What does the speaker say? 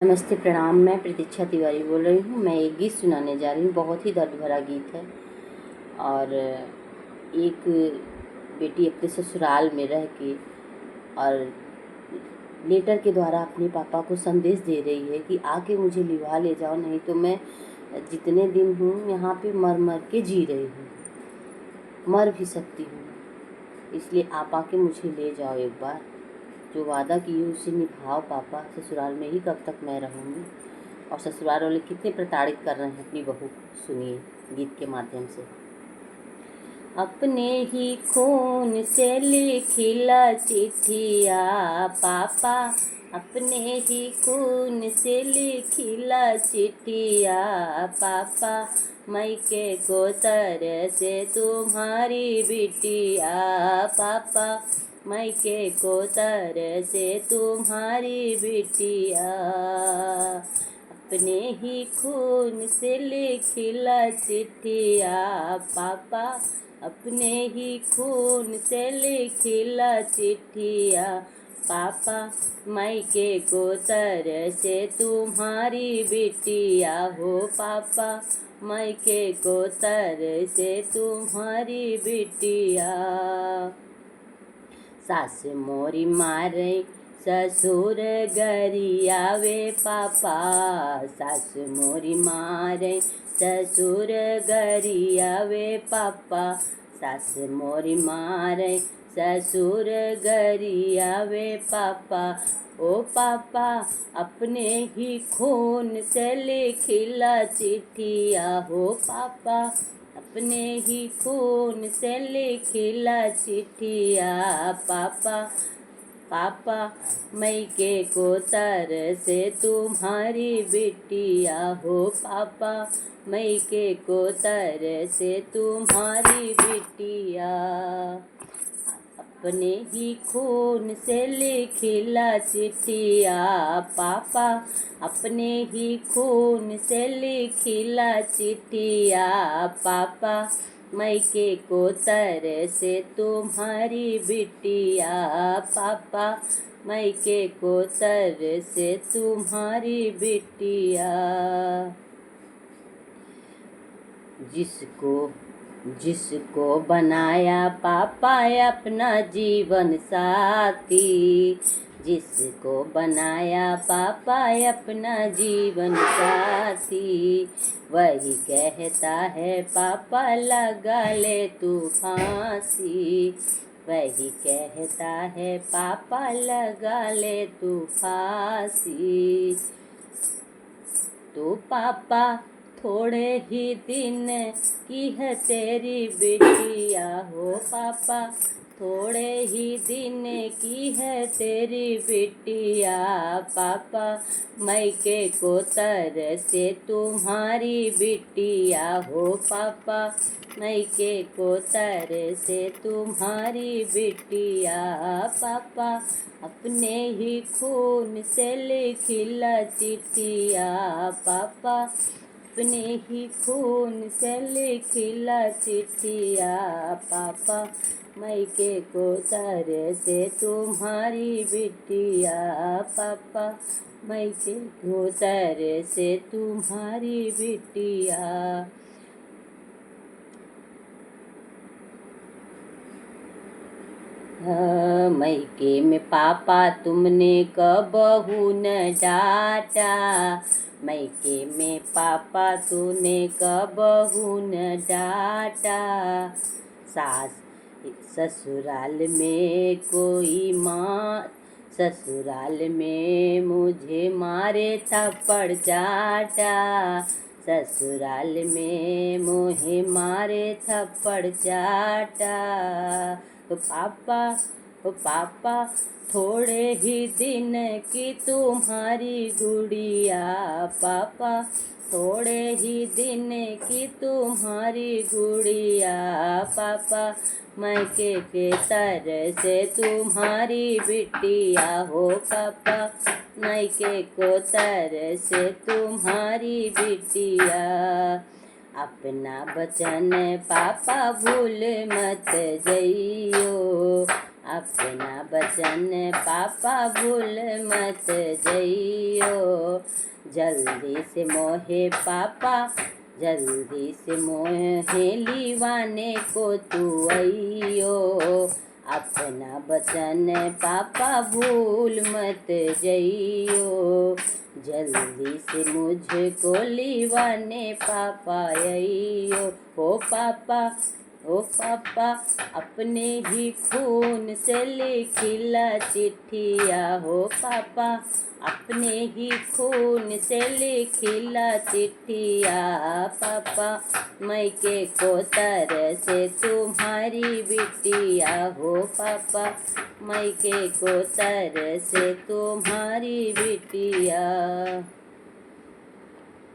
नमस्ते प्रणाम। मैं प्रतीक्षा तिवारी बोल रही हूँ। मैं एक गीत सुनाने जा रही हूँ। बहुत ही दर्द भरा गीत है। और एक बेटी अपने ससुराल में रह के और लेटर के द्वारा अपने पापा को संदेश दे रही है कि आके मुझे लिवा ले जाओ, नहीं तो मैं जितने दिन हूँ यहाँ पे मर मर के जी रही हूँ, मर भी सकती हूँ, इसलिए आप आके मुझे ले जाओ एक बार। जो वादा की है उसे निभाओ पापा, ससुराल में ही कब तक मैं रहूँगी। और ससुराल वाले कितने प्रताड़ित कर रहे हैं अपनी बहू को, सुनिए गीत के माध्यम से। अपने ही खून से लिखिला चिट्ठिया पापा, अपने ही खून से लिखिला चिट्ठिया पापा, मैके को तरह से तुम्हारी बिटिया पापा, मैके को तरह से तुम्हारी बिटिया, अपने ही खून से लिखिला चिट्ठिया पापा, अपने ही खून से लिखिला चिट्ठिया पापा, मैके को तरह से तुम्हारी बिटिया हो पापा, मैके को तरह से तुम्हारी बिटिया। सास मोरी मारे ससुर गरियावे पापा, सास मोरी मारे ससुर गरियावे पापा, सास मोरी मारे ससुर गरियावे पापा, ओ पापा अपने ही खून से लिखिला चिट्ठिया हो पापा, अपने ही खून से लिखिला चिट्ठिया पापा, पापा मैके को तरह से तुम्हारी बिटिया हो पापा, मैके को तरह से तुम्हारी बिटिया, अपने ही खून से लिखिला चिट्ठिया पापा, अपने ही खून से लिखिला चिट्ठिया पापा, मैके को तरह से तुम्हारी बिटिया पापा, मैके को तरह से तुम्हारी बिटिया। जिसको बनाया पापा अपना जीवन साथी, जिसको बनाया पापा अपना जीवन साथी, वही कहता है पापा लगा ले तू फांसी, वही कहता है पापा लगा ले तू फांसी, तो पापा थोड़े ही दिन की है तेरी बिटिया हो पापा, थोड़े ही दिन की है तेरी बिटिया पापा, मैके को तरह से तुम्हारी बिटिया हो पापा, मैके को तरह से तुम्हारी बिटिया पापा, अपने ही खून से लिखिला चिट्ठिया पापा, अपने ही खून से लिखिला चिट्ठिया पापा, मैके को तरह से तुम्हारी बिटिया पापा, मैके को तरह से तुम्हारी बिटिया। मैके में पापा तुमने कबहू न डांटा, मैके में पापा तूने कबहू न डांटा, सास ससुराल में कोई माँ, ससुराल में मुझे मारे थप्पड़ चाटा, ससुराल में मुझे मारे थप्पड़ चाटा, तो पापा थोड़े ही दिन की तुम्हारी गुड़िया पापा, थोड़े ही दिन की तुम्हारी गुड़िया पापा, मैके के तरह से तुम्हारी बिटिया हो पापा, मैके को तरह से तुम्हारी बिटिया, अपना वचन पापा भूल मत जइयो, अपना बचन पापा भूल मत जइयो। जल्दी से मोहे पापा, जल्दी से मोहे लीवाने को तू अइयो। अपना बचन पापा भूल मत जइयो। जल्दी से मुझको लीवाने पापा अइयो। ओ पापा अपने ही खून से लिखिला चिट्ठिया हो पापा, अपने ही खून से लिखिला चिट्ठिया पापा। मैके को तरह से तुम्हारी बिटिया हो पापा, मैके को तरह से तुम्हारी बिटिया।